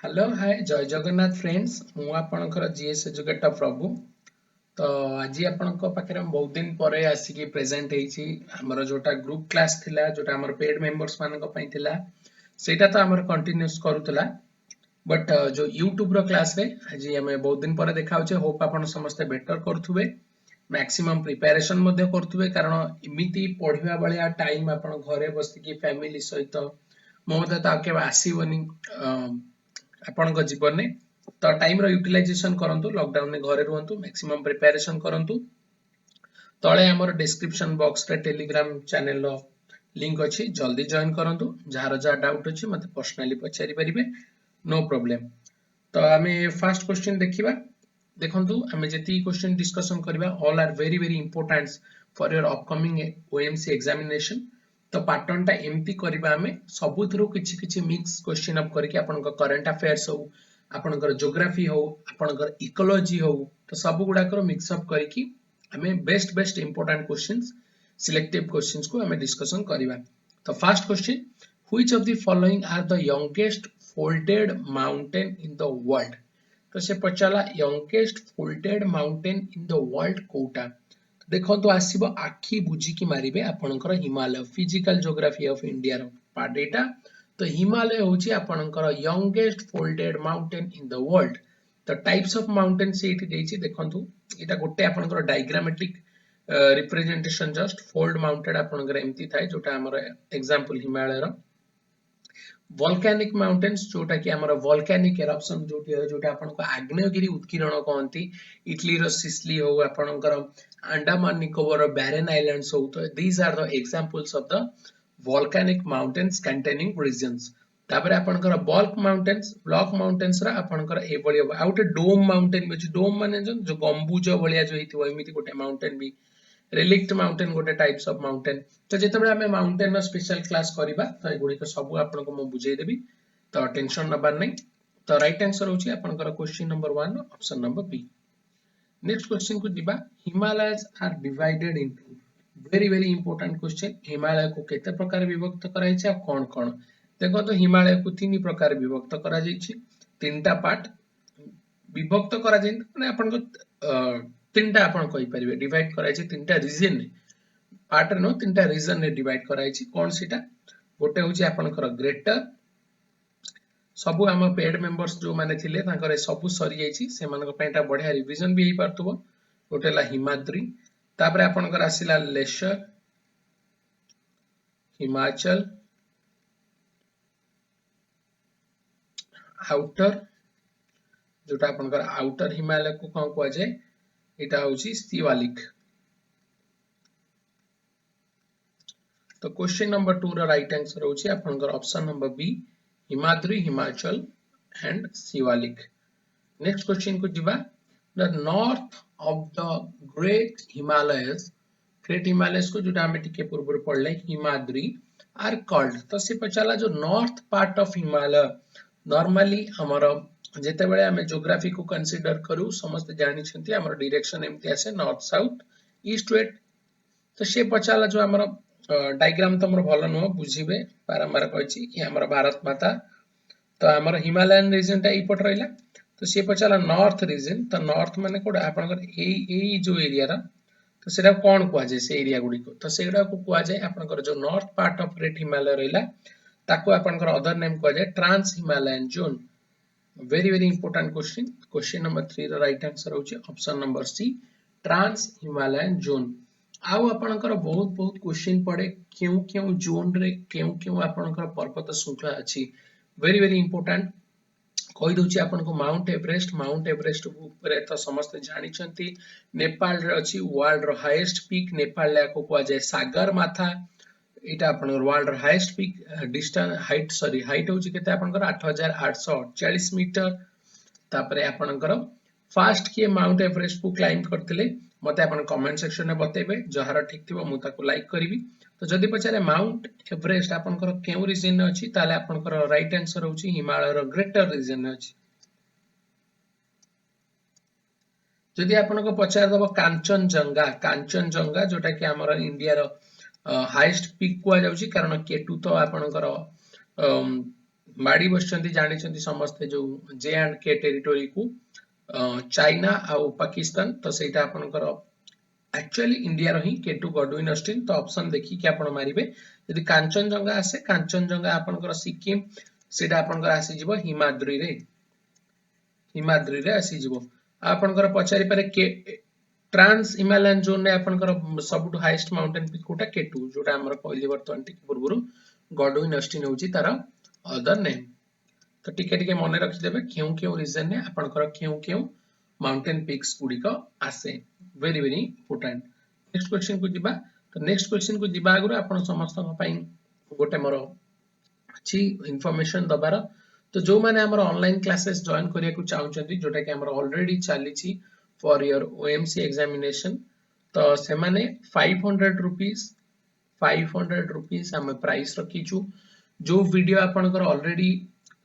Hello hi जय Jagannath friends मु आपणकर जीएस एजुकेटर प्रभु। तो आज आपणक पाखे बहुत दिन पर आसिकी प्रेजेंट होईची हमर जोटा ग्रुप क्लास थिला जोटा हमर पेड मेंबर्स मानक पई थिला सेटा तो हमर कंटिन्यूस करूतला बट जो यूट्यूब रो क्लास रे आज हमें बहुत दिन पर देखा होचे होप आपण समस्त बेटर करथुबे मैक्सिमम प्रिपरेशन मध्ये करथुबे कारण इमिति पढिबा बलिया टाइम आपण घरे बसिकी फैमिली सहित मोते तो आके आसीबनी आपण जीवन में तो टाइम रो यूटिलाइजेशन करंतु लॉकडाउन में घरे रुहंतु मैक्सिमम प्रिपरेशन करंतु तळे हमर डिस्क्रिप्शन बॉक्स रे टेलीग्राम चैनल रो लिंक अछि जल्दी जॉइन करंतु जहार जा डाउट अछि मते पर्सनली पचारि परिबे नो प्रॉब्लम। तो हमें फर्स्ट क्वेश्चन देखिबा देखंतु हमें जति क्वेश्चन डिस्कशन करबा all are very very important for your upcoming OMC examination. तो पैटर्न टा एमती करबा हमें सबुथरो किछि किछि मिक्स क्वेश्चन अप करके आपन करंट अफेयर्स हो आपन ज्योग्राफी हो आपन इकोलॉजी हो तो सब गुडा कर मिक्स अप करके हमें best important questions selective questions को हमें डिस्कशन करबा। तो first question which of the following are the youngest folded mountain in the world. तो से पचाला youngest folded mountain in the world कोटा देखो तो आसीबो आखी बुझी की मारिबे आपनकर Himalaya physical geography of India रो पार्ट एटा। तो हिमालय होची आपनकर youngest folded mountain in the world. तो टाइप्स ऑफ माउंटेन से एठी देछि देखंतु एटा गोटे आपनकर diagrammatic representation just fold mounted आपनकर एम्ति थाय जोटा हमर एग्जांपल हिमालय रो वोल्केनिक माउंटेन्स जोटा कि हमर वोल्केनिक एरप्शन जोटा आपनको आग्नेयगिरी उत्कीर्ण कहंती इटली रो सिसिली हो आपनकर अंडमान निकोबार बैरन आइलैंड्स हो तो these are the examples of the volcanic mountains containing regions. तापर आपनकर ब्लॉक माउंटेन्स रा आपनकर ए बळी आउट डोम माउंटेन में डोम माने जो गंबुज बळिया जो हितो एमिति गोटे माउंटेन भी रिलिक्ट माउंटेन गोटे टाइप्स ऑफ माउंटेन। तो जेतेबेले हमें माउंटेन स्पेशल क्लास करबा तो एगुडी को सब आपनको मु बुझाई देबी तो टेंशन नबार नै। तो राइट आंसर होची आपनकर question number 1 option number B. Next question को दिबा Himalayas are divided into very very important question Himalaya को केते प्रकार विभक्त कराई छै कोन कोन देखो तो हिमालय को तीन प्रकार विभक्त करा जाई छै तीनटा पार्ट विभक्त करा जाई माने आपनको तीनटा आपण कहि परिबे डिवाइड कराई छै तीनटा रीजन पार्ट नो तीनटा रीजन ने डिवाइड कराई छै कोन सीटा गोटे होची आपनकर ग्रेटर सबु हम पेड मेंबर्स जो माने थिले तांकर सबु सरी जाई छी से मानक पेटा बढ़िया रिवीजन भी हे परतबो गोटेला हिमाद्री तापर आपनकर आसिला लेशर हिमाचल आउटर जोटा आपनकर आउटर हिमालय को कोन को जाय एटा होची शिवालिक। तो क्वेश्चन नंबर 2 रा राइट आंसर होची आपनकर option number B Himadri Himachal and Shivalik. Next question को दिबा the north of the great Himalayas को जोटा हम टिके पूर्व पढ़ले हिमाद्री आर कॉल्ड। तो से पचाला जो north part of Himalaya normally हमर जेते बेले हमें ज्योग्राफी को कंसीडर करू समस्त जानि छथि हमर डायरेक्शन एमति आसे नॉर्थ साउथ ईस्ट वेस्ट। तो से पचाला जो हमर डायग्राम तो हमर भलो न बुझिबे बारंबार कहछि कि हमर भारत माता तो हमर हिमालयन रीजन ता इपट रहला तो से पचाला नॉर्थ रीजन तो नॉर्थ माने कोड आपनकर ए जो एरिया रा तो सेटा कोन कुआ जाय से एरिया गुडी को तो सेडा को कुआ जाय आपनकर जो north part of great Himalaya रहला ताको आपनकर अदर नेम कुआ जाय trans Himalayan zone. Very very important question number 3 रा राइट आंसर होची option number C trans Himalayan zone. आउ आपनकर बहुत क्वेश्चन पड़े क्यों जोन रे क्यों आपनकर पर्वत श्रृंखला अछि वेरी वेरी इंपोर्टेंट कहि दोछि आपनको माउंट एवरेस्ट ऊपर तो समस्त जानि छथि नेपाल रे अछि वर्ल्ड रो हाईएस्ट पीक नेपाल ले को जाय सागर माथा एटा आपन वर्ल्ड रो हाईएस्ट पीक डिस्टेंस हाइट होछि केते आपनकर 8848 मीटर। तापरे आपनकर फास्ट के माउंट एवरेस्ट को क्लाइंब करथिले मते आपन कमेंट सेक्शन में बतेबे जहार ठीक थिबो मु ताको लाइक करिवि। तो जदि पचारे माउंट एवरेस्ट आपनकर केउ रीजन में अछि ताले आपनकर राइट आंसर होछि हिमालय रो ग्रेटर रीजन में अछि। जदि आपनको पचार दबो कांचनजंगा जोटा कि हमर इंडिया रो हाईएस्ट पीक को जाउछि कारण केटू तो आपनकर माड़ी बसचंती जानिचंती समस्ते जो J&K टेरिटोरी को चाइना आउ पाकिस्तान तो सेटा आपनकर एक्चुअली इंडिया रही केटू गडविन ऑस्टिन तो ऑप्शन देखि कि आपण मारिबे यदि कांचनजंगा आसे कांचनजंगा आपनकर सिक्किम सेटा आपनकर आसी जिवो हिमाद्री रे आसी जिवो आपनकर पचारि पारे के ट्रांस हिमालयन जोन रे आपनकर सबटु हाईएस्ट माउंटेन पीक कोटा केटू जोटा हमर कहली वर्तमान टिक पूर्वरु गडविन ऑस्टिन होची तार अदर नेम तो टिके मन रखी देबे केउ केउ रीजन ने आपनकर केउ माउंटेन पीक्स गुडिक आसे very very important next question को जिबा तो नेक्स्ट क्वेश्चन को जिबा आगु आपण समस्त पई गोटे मोर अछि इंफॉर्मेशन दबार तो जो माने हमर ऑनलाइन क्लासेस जॉइन करिया को चाहउछंती जोटा कि हमर ऑलरेडी चालीची फॉर योर ओएमसी एग्जामिनेशन तो से माने 500 रुपीस हम प्राइस रखीछु जो वीडियो आपनकर ऑलरेडी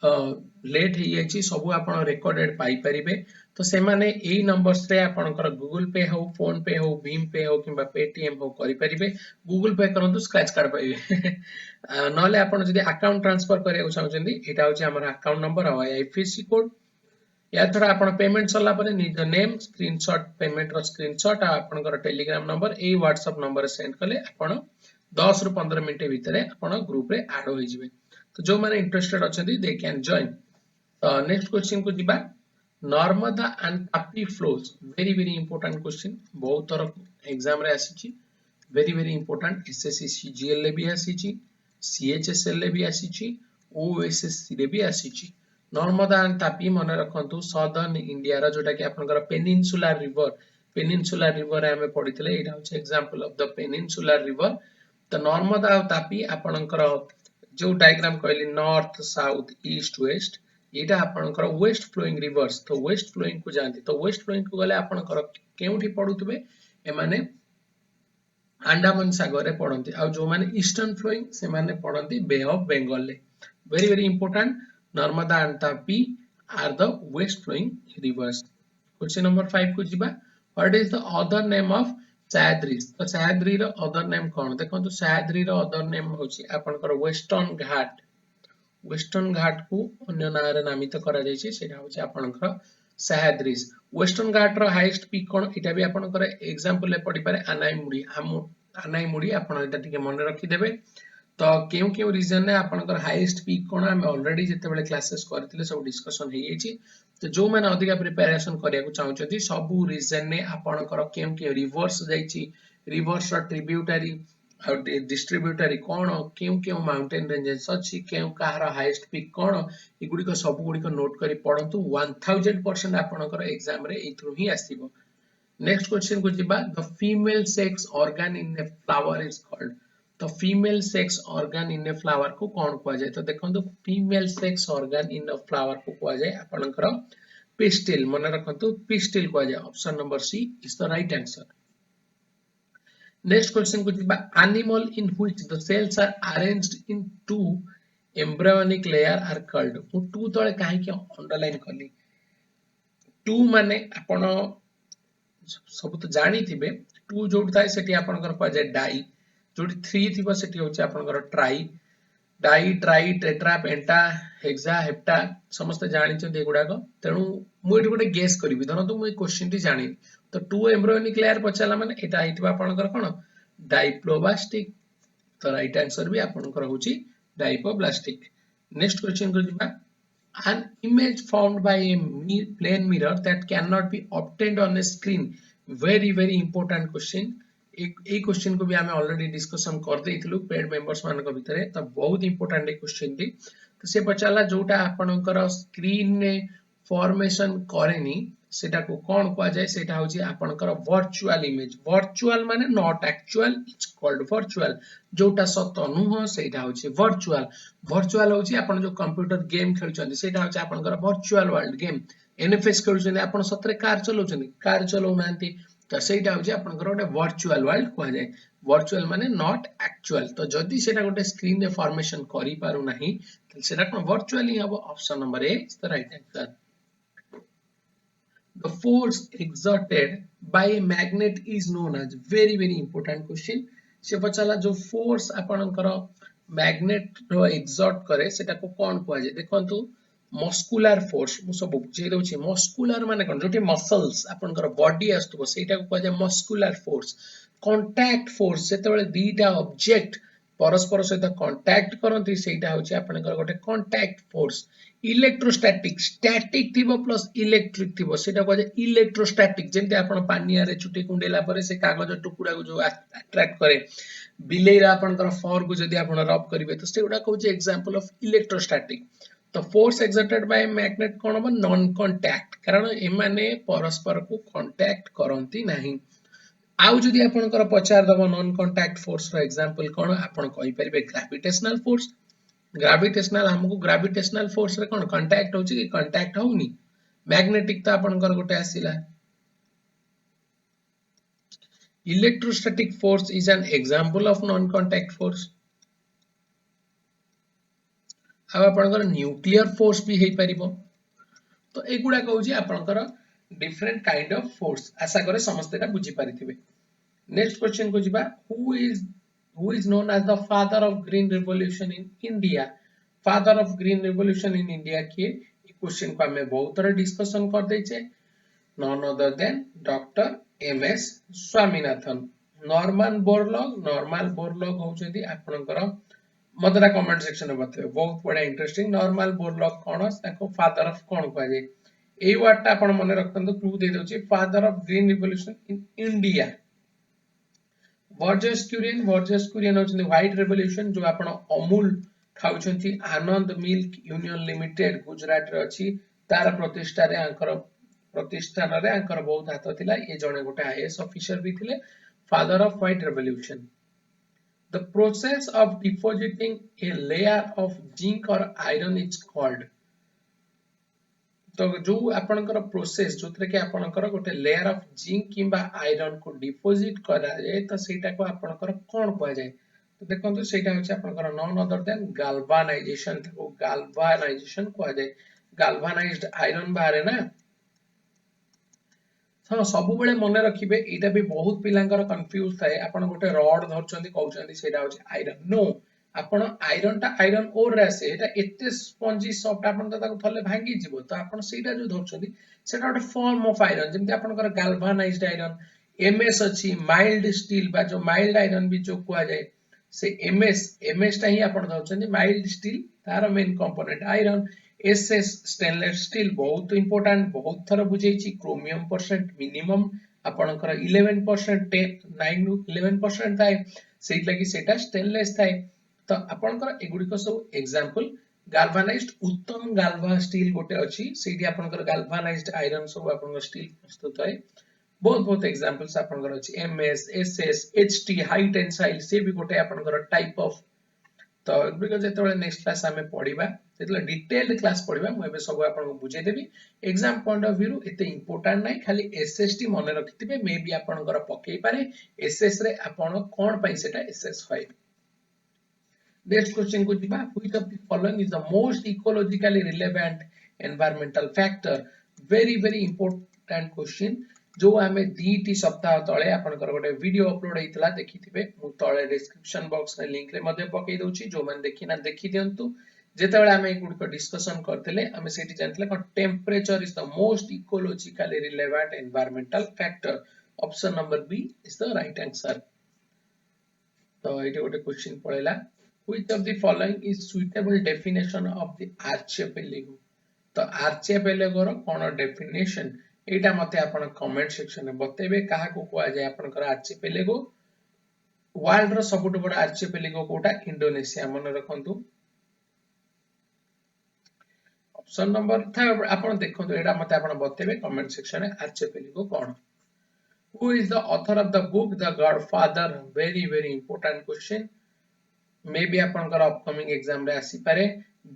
लेट हो जाइए सब आप रेकर्डेड पाई परिबे तो से माने एई नंबर्स रे आपनकर गूगल पे हो फोन पे हो भीम पे हो किबा पेटीएम हो करि परिबे गूगल पे करंतु स्क्रैच कार्ड पाइबे नले आपन जदि अकाउंट ट्रांसफर करिया चाहउछंती एटा होची हमर अकाउंट नंबर और आईएफएससी कोड या थोड़ा आपन पेमेंट सरला परे निज नेम स्क्रीनशॉट पेमेंट रो स्क्रीनशॉट आपनकर Telegram number A WhatsApp number send कले आपन 10 रु 15 मिनिट भितरे आपन ग्रुप रे ऐड होई जिवे तो जो माने इंटरेस्टेड अछंती they can join next question को जिबा Narmada and Tapi flows very very important question बहुत तरह एग्जाम रे आसीची very very important SSC CGL ले भी आसीची सीएचएसएल ले भी आसीची ओएसएससी रे भी आसीची नर्मदा एंड तापी मन रखंतु सदर्न इंडिया रा जोटा कि आपनकर पेनिनसुलर रिवर हमें पढितले एटा होचे example of the peninsular river तो नर्मदा और तापी आपनकर जो डायग्राम कहली नॉर्थ साउथ ईस्ट वेस्ट एटा आपनकर वेस्ट फ्लोइंग रिवर्स तो वेस्ट फ्लोइंग को जानती तो वेस्ट फ्लोइंग को गले आपनकर केउठी पडुतबे ए माने अंडमान सागर रे पडंती आ जो माने ईस्टर्न फ्लोइंग से माने पडंती बे ऑफ बंगाल ले very very important Narmada and Tapi are the west flowing rivers question number 5 को जिबा what is the other name of Sahyadri तो सह्याद्री रो अदर नेम कोन देखो तो सह्याद्री रो अदर नेम होची आपनकर वेस्टर्न घाट को अन्य नाम रे नामित करा जायछि सेटा होची आपनकर सह्याद्री वेस्टर्न घाट रो हाईएस्ट पीक कोन एटा भी आपनकर एग्जांपल ले पढि पारे आनाईमुड़ी आपन एटा टिके मन रखि देबे तो केउ रीजन ने आपनकर हाईएस्ट पीक कोन हम ऑलरेडी जते बेले क्लासेस करथिले सब डिस्कशन हे जायछि तो जो माने अधिक प्रिपरेशन करिया को चाहउछथि सब रीजन ने आपनकर केउ रिवर्स जायछि रिवर्स रो ट्रिब्यूटरी और डिस्ट्रीब्यूटरी कोन केउ माउंटेन रेंजेस अछि केउ कहार हाईएस्ट पीक कोन एगुडी को सब गुडी को नोट करी पढंतु 1000% आपनकर एग्जाम रे एथु ही आसीबो नेक्स्ट क्वेश्चन को जिबा the female sex organ in a flower is called तो female sex organ in a flower को कोन कुआ जाय तो देखंतु female sex organ in a flower को कुआ जाय आपनकर पिस्टिल मन रखंतु पिस्टिल कुआ जाय option number C is the right answer next question को जिबा animal in which the cells are arranged in two embryonic layer are called मु टू तळे काहे के अंडरलाइन करली टू माने आपण सब तो जानी थिबे टू जोड थाए सेठी आपनकर को जाय डाई जोडी 3 थिबो सेठी होचे आपनकर ट्राई डाई ट्राई टेट्रा पेंटा हेक्सा हेप्टा समस्त जानि छ एगुडा को तेनु मु एठी गोटे गेस करबी धरन तो मु ए क्वेश्चन टी जानि तो टू एम्ब्रियोनिक लेयर पचाला माने एटा आइतबा आपनकर कोन डाइप्लोब्लास्टिक तो राइट आंसर भी आपनकर होची डाइप्लोब्लास्टिक नेक्स्ट क्वेश्चन को जिबा an image formed by a plane mirror that cannot be obtained on a screen very important question A question को भी हमें ऑलरेडी डिस्कशन कर देइथिलु पेड मेंबर्स मान को भितरे तो बहुत इंपोर्टेंट ए क्वेश्चन थी तो से पचाला जोटा आपनकर स्क्रीन ने फॉर्मेशन करेनी सेटा को कोन को जाय सेटा होची आपनकर वर्चुअल इमेज वर्चुअल माने not actual it's called virtual जोटा सत नुह सेटा होची वर्चुअल होची आपन जो कंप्यूटर गेम खेलचंदी सेटा होची आपनकर वर्चुअल वर्ल्ड गेम एनएफएस खेलचंदी आपन सतरे कार चलो नांती तो सेटा होची आपनकर ओटे वर्चुअल वर्ल्ड को जाय वर्चुअल माने नॉट एक्चुअल तो जदी सेटा गोटे स्क्रीन रे फॉर्मेशन करि पारु नाही त सेटा कोन वर्चुअल ही हबो option number A is the right answer the force exerted by a magnet is known as very important question से पचाला जो फोर्स आपनकर मैग्नेट रो एक्सर्ट करे सेटा को कोन कुआ जाय देखंतु मस्कुलर फोर्स मु सब बुझे दउछि मस्कुलर माने कोन जोटी मसल्स आपनकर बॉडी आस्तबो सेटा को कुआ जाय मस्कुलर फोर्स कांटेक्ट फोर्स जेतेबेले दीटा ऑब्जेक्ट परस्पर सहित कांटेक्ट करंती सेटा होछि आपनकर गोटे कांटेक्ट फोर्स इलेक्ट्रोस्टैटिक स्टैटिक थिबो प्लस इलेक्ट्रिक थिबो सेटा को इलेक्ट्रोस्टैटिक जेंते आपण पानिया रे चुटी कुंडेला परे से कागज टुकुडा को जो अट्रैक्ट करे बिलेरा आपनकर फर को जदी आपण रब करिवे तो सेउडा कहउछि एग्जांपल ऑफ इलेक्ट्रोस्टैटिक तो फोर्स एक्सर्टेड बाय मैग्नेट कोन हो नॉन कांटेक्ट कारण एमाने परस्पर को कांटेक्ट करंती नाही आउ जदी आपनकर पचार दबो नॉन कांटेक्ट फोर्स रो एग्जांपल कोन आपण कहि परिबे ग्रेविटेशनल फोर्स ग्रेविटेशनल हमको ग्रेविटेशनल फोर्स रे कोन कांटेक्ट होछि कि कांटेक्ट होउनी मैग्नेटिक तो आपनकर गोटे आसीला electrostatic force is an example of non contact force अब आपनकर न्यूक्लियर फोर्स भी हेई परिबो तो एगुडा कहउछि आपनकर डिफरेंट काइंड ऑफ फोर्स आशा करे समस्तटा बुझी पारिथिबे नेक्स्ट क्वेश्चन को जिबा who is known as the father of green revolution in India father of green revolution in India किए ई क्वेश्चन को हमें बहुत तरह डिस्कशन कर दैछे none other than Dr. MS Swaminathan Norman Borlaug होउछंती आपनकर मदरा कमेंट सेक्शन में बताओ बहुत बड़ा इंटरेस्टिंग नॉर्मल बोरलॉग कोन ताको फादर ऑफ कोन कहै जे एई वर्ड ता आपण मने रखतंतु क्लू दे दोछि father of green revolution in India Verghese Kurien होउछंती व्हाइट रिवोल्यूशन जो आपण अमूल खाउछंती Anand milk union limited Gujarat रे अछि तार प्रतिष्ठा रे आंकर प्रतिष्ठान रे आंकर बहुत हाथ थिला ए जणे गोटे आईएएस ऑफिसर भी थिले father of white revolution The process of depositing a layer of zinc or iron is called तो जो आपनकर प्रोसेस जोतरे के आपनकर गोटे लेयर ऑफ जिंक किबा आयरन को डिपोजिट करा जाय तो सेटा को आपनकर कोन कहै जाय तो देखंतु सेटा होछि आपनकर नॉन अदर देन गाल्वानाइजेशन को गाल्वानाइजेशन कहै जाय गाल्वानाइज्ड आयरन बारे ना हाँ सब बेले मन रखिबे एटा भी बहुत पिलांकर कंफ्यूज थाए आपण गोटे रॉड धरचंदी कहउचंदी सेटा होछि आयरन नो आपण आयरन ओर रे आसे एटा एते स्पंजी सॉफ्ट आपण ताको थले भांगी जिवो तो आपण सेटा जो धरचंदी सेटा गोटे फॉर्म ऑफ आयरन जेमति आपनकर गाल्वानाइज्ड आयरन एमएस अछि माइल्ड स्टील बा जो माइल्ड आयरन भी जो कुआ जाय से एमएस ता ही आपण धरचंदी माइल्ड स्टील तार main component iron SS stainless steel बहुत इंपोर्टेंट बहुत थर बुझेछि क्रोमियम परसेंट मिनिमम आपनकर 11% 9 11% थाए सेट लागि सेटा स्टेनलेस थाए तो आपनकर एगुडी को सब एग्जांपल गाल्वानाइज्ड उत्तम गाल्वा स्टील गोटे अछि सेठी आपनकर गाल्वानाइज्ड आयरन सब आपनकर स्टील प्रस्तुत है बहुत एग्जांपल्स आपनकर अछि MS SS HT high tensile से भी गोटे आपनकर टाइप ऑफ तो बिकॉज़ जेतबे नेक्स्ट क्लास हमें पढिबा जेतले डिटेल्ड क्लास पढिबा म एबे सब आपन को बुझे देबी एग्जाम पॉइंट ऑफ व्यू एते इंपोर्टेंट नै खाली एसएसटी मन रखिथिबे मे बी आपनकर पकेई पारे एसएस रे आपन कोन पई सेटा एसएस होय नेक्स्ट क्वेश्चन को दिबा which of the following is the most ecologically relevant environmental factor very important question जो हमें दीटी सप्ताह तळे आपनकर गोटे वीडियो अपलोड हेतला देखिथिबे मु तळे डिस्क्रिप्शन बॉक्स रे लिंक रे मध्ये पकेई दोछि जो मन देखिना देखि दियंतु जेतेबेले हमें एगुड को डिस्कशन करथिले हमें सेठी जानथिले क temperature is the most ecologically relevant environmental factor option number B is the right answer तो एटे गोटे क्वेश्चन पळेला which of the following is suitable definition of the archipelago तो आर्चिपेलागो रो कोन डेफिनेशन एटा मते आपण कमेंट सेक्शन में बतेबे काहा को कोआ जाय आपनकर आर्चिपेलागो वर्ल्ड रो सबटु बडा आर्चिपेलागो कोटा इंडोनेशिया मन रखंतु ऑप्शन नंबर था आपण देखंतु एटा मते आपण बतेबे कमेंट सेक्शन में आर्चिपेलागो कोन who is the author of the book the godfather very important question may be आपनकर अपकमिंग एग्जाम रे आसी पारे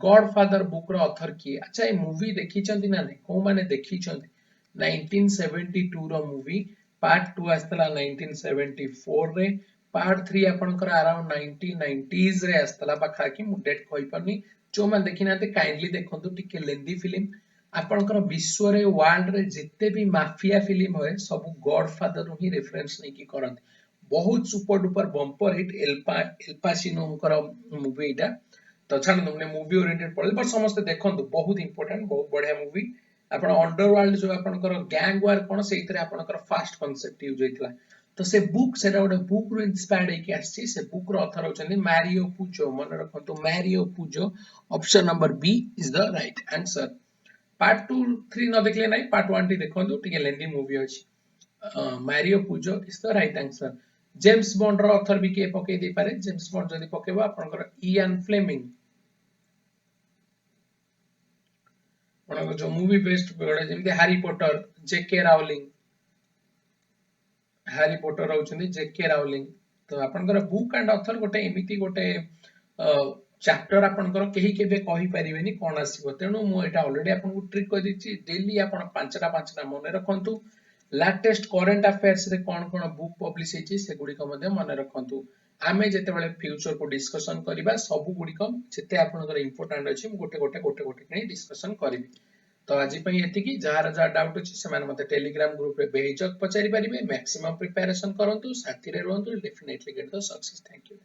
गॉडफादर बुक रो ऑथर की अच्छा ए मूवी देखि चंती ना नै को माने देखि चंती 1972 रो मूवी पार्ट 2 आस्तला 1974 रे पार्ट 3 आपनकर अराउंड 1990s रे आस्तला पाखा कि मु डेट कहि परनी जो मन देखिनाते काइंडली देखंतु टिके लेंदी फिल्म आपनकर विश्व रे वर्ल्ड रे जत्ते भी माफिया फिल्म होय सब गॉडफादर ही रेफरेंस नै कि करन बहुत super duper bumper hit Al Pacino movie एटा तो छाड़ तुमने मूवी ओरिएंटेड पड़े पर समस्त देखंतु बहुत इंपोर्टेंट बहुत बढ़िया मूवी आपण अंडरवर्ल्ड जो आपनकर गैंग वार कोन सेइतरे आपनकर फास्ट कांसेप्ट यूज होइतला तो से बुक सेटा गोटे बुक रो इंस्पायर्ड हेकि आसी से बुक रो ऑथर होचंदी मैरियो पुजो मन रखंतु Mario Puzo option number B is the right answer part 2 3 न देखले नाही पार्ट 1 टी देखंतु टिके लेंदी मूवी अछि Mario Puzo is the right answer James Bond रो ऑथर भी के पके दे पारे जेम्स बॉन्ड जदी पकेबो आपनकर इयान फ्लेमिंग आपनकर जो मूवी बेस्ड गोटे जेमते हैरी पॉटर जेके रावलिंग हैरी पॉटर होचंदी जेके रावलिंग तो आपनकर बुक एंड ऑथर गोटे एमिति गोटे चैप्टर आपनकर केही केबे कहि परिबेनी कोन आसीबो तेनु मु एटा ऑलरेडी आपनको ट्रिक कर दिछि डेली आपन पांचटा मने रखंतु लेटेस्ट करंट अफेयर्स रे कोन कोन बुक पब्लिश हेछि से गुडी को मध्ये मने रखंतु आमे जेते बेले फ्यूचर को डिस्कशन करिबा सब गुडी को जेते आपनकर इंपोर्टेंट अछि मु गोटे नै डिस्कशन करिबि तो आज पई एतिकी जार जार डाउट अछि से माने मते टेलीग्राम ग्रुप रे बेहिचक पचारि परिबे मैक्सिमम प्रिपरेशन करंतु साथी रे रहंतु definitely get the success thank you